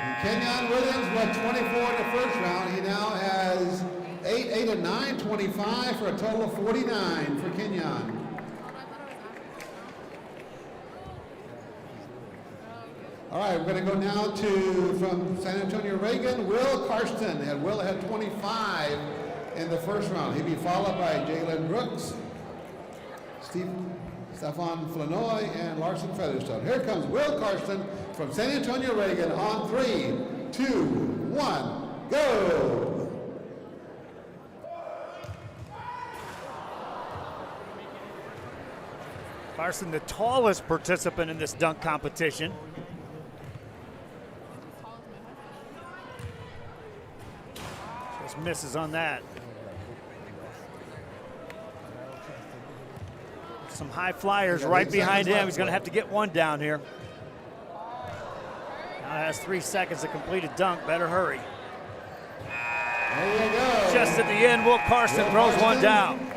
And Kenyon Williams went 24 in the first round. He now has 8 and 9, 25 for a total of 49 for Kenyon. All right, we're going to go now to, from San Antonio Reagan, Will Karsten. And Will had 25 in the first round. He'll be followed by Jalen Brooks, Stefan Flanoy, and Larson Featherstone. Here comes Will Karsten from San Antonio Reagan on 3, 2, 1, go! Carson, the tallest participant in this dunk competition. Just misses on that. Some high flyers right behind him. He's going to have to get one down here. Now has 3 seconds to complete a dunk. Better hurry. There you go. Just at the end, Will Karsten throws one down.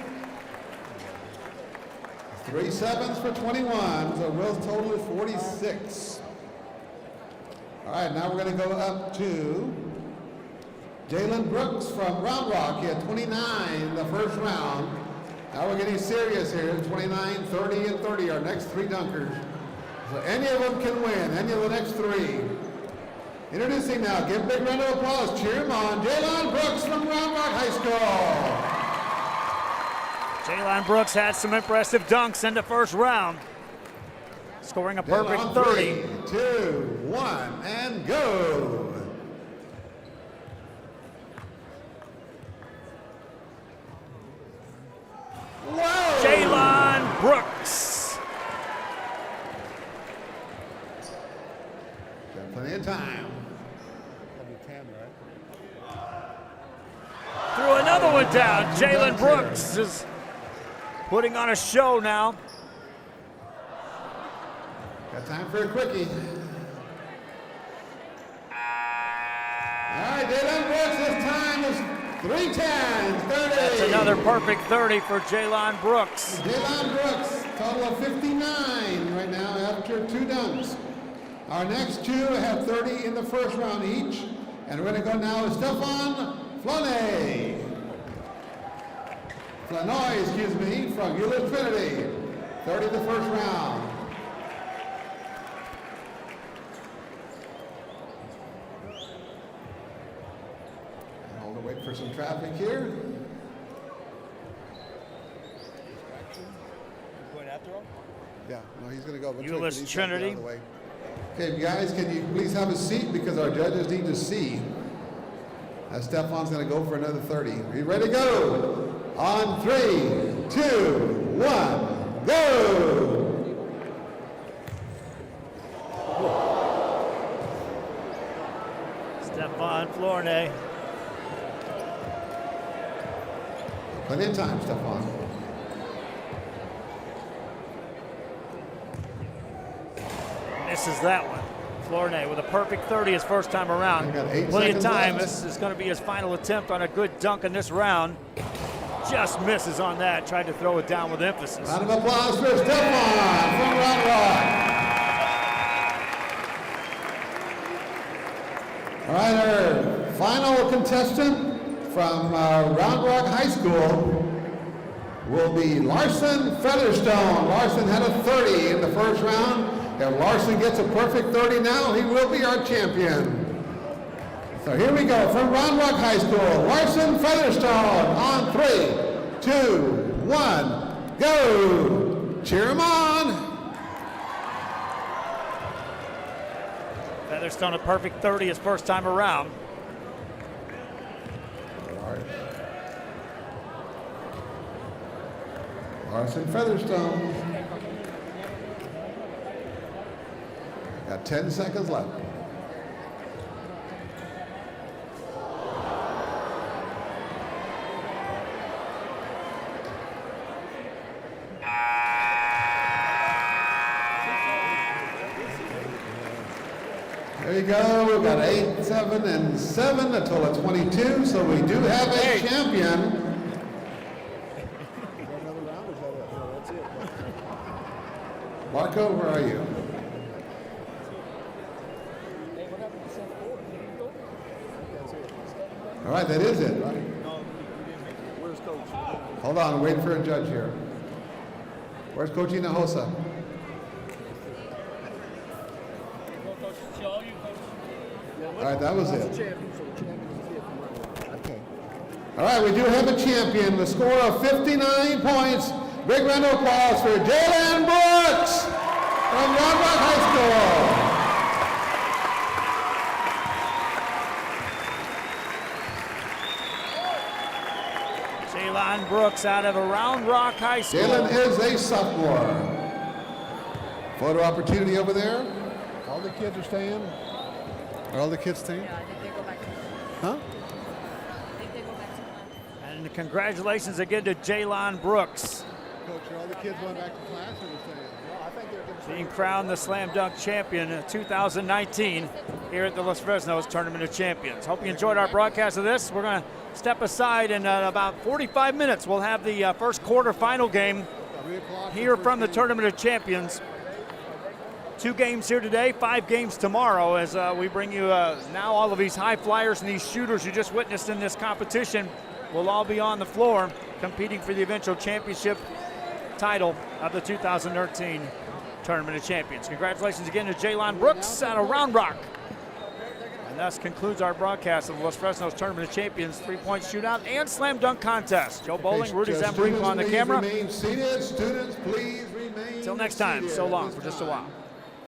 3 sevens for 21, so Will's total is 46. All right, now we're going to go up to Jalen Brooks from Round Rock. He had 29 in the first round. Now we're getting serious here. 29, 30, and 30, our next 3 dunkers. So any of them can win, any of the next 3. Introducing now, give a big round of applause, cheer him on, Jalen Brooks from Round Rock High School. Jalen Brooks had some impressive dunks in the first round, scoring a perfect 30. 3, 2, 1, and go. Whoa! Jalen Brooks. Got plenty of time. Threw another one down. Jalen Brooks is putting on a show now. Got time for a quickie. All right, Jalen Brooks, this time is 3 10s, 30. That's another perfect 30 for Jalen Brooks. Jalen Brooks, total of 59 right now after 2 dunks. Our next 2 have 30 in the first round each. And we're going to go now with Stefan Flanoy. Flanoy, excuse me, from Euless Trinity. 30 the first round. Hold on, wait for some traffic here. Going after him? Yeah, no, he's going to go. Euless Trinity. Okay, guys, can you please have a seat because our judges need to see. As Stefan's going to go for another 30. Are you ready to go? On 3, 2, 1, go! Stefan Florine. Plenty of time, Stefan. Misses that one. Florine with a perfect 30 his first time around. Plenty of time. Left. This is going to be his final attempt on a good dunk in this round. Just misses on that. Tried to throw it down with emphasis. Round of applause for Stefan from Round Rock. All right, our final contestant from Round Rock High School will be Larson Featherstone. Larson had a 30 in the first round. If Larson gets a perfect 30 now, he will be our champion. So here we go from Round Rock High School. Larson Featherstone on 3, 2, 1, go! Cheer him on! Featherstone a perfect 30 his first time around. Larson Featherstone. Got 10 seconds left. There you go. We've got 8, 7, and 7, a total of 22. So we do have a champion. Marco, where are you? All right, that is it, right? Where's Coach? Hold on, wait for a judge here. Where's Coach Hinojosa? All right, that was it. All right, we do have a champion. The score of 59 points. Big round of applause for Damon Brooks from Round Rock High School. Jalen Brooks out of Round Rock High School. Jalen is a sophomore. Photo opportunity over there. All the kids are staying. Are all the kids staying? Yeah, I think they go back to Huh? I think they go back to class. And congratulations again to Jalen Brooks, Coach, are all the kids going back to class or are staying? No, I think they're going to being crowned the Slam Dunk Champion in 2019 here at the Los Fresnos Tournament of Champions. Hope you enjoyed our broadcast of this. We're going to step aside in about 45 minutes. We'll have the first quarterfinal game here from the Tournament of Champions. 2 games here today, 5 games tomorrow as we bring you now all of these high flyers and these shooters you just witnessed in this competition will all be on the floor competing for the eventual championship title of the 2013 Tournament of Champions. Congratulations again to Jalen Brooks out of Round Rock. And thus concludes our broadcast of the Los Fresnos Tournament of Champions 3-point shootout and slam dunk contest. Joe Bowling, Rudy Zambrino on the camera. Remain seated. Students, please remain Until next time, seated so at long this for just a time. while.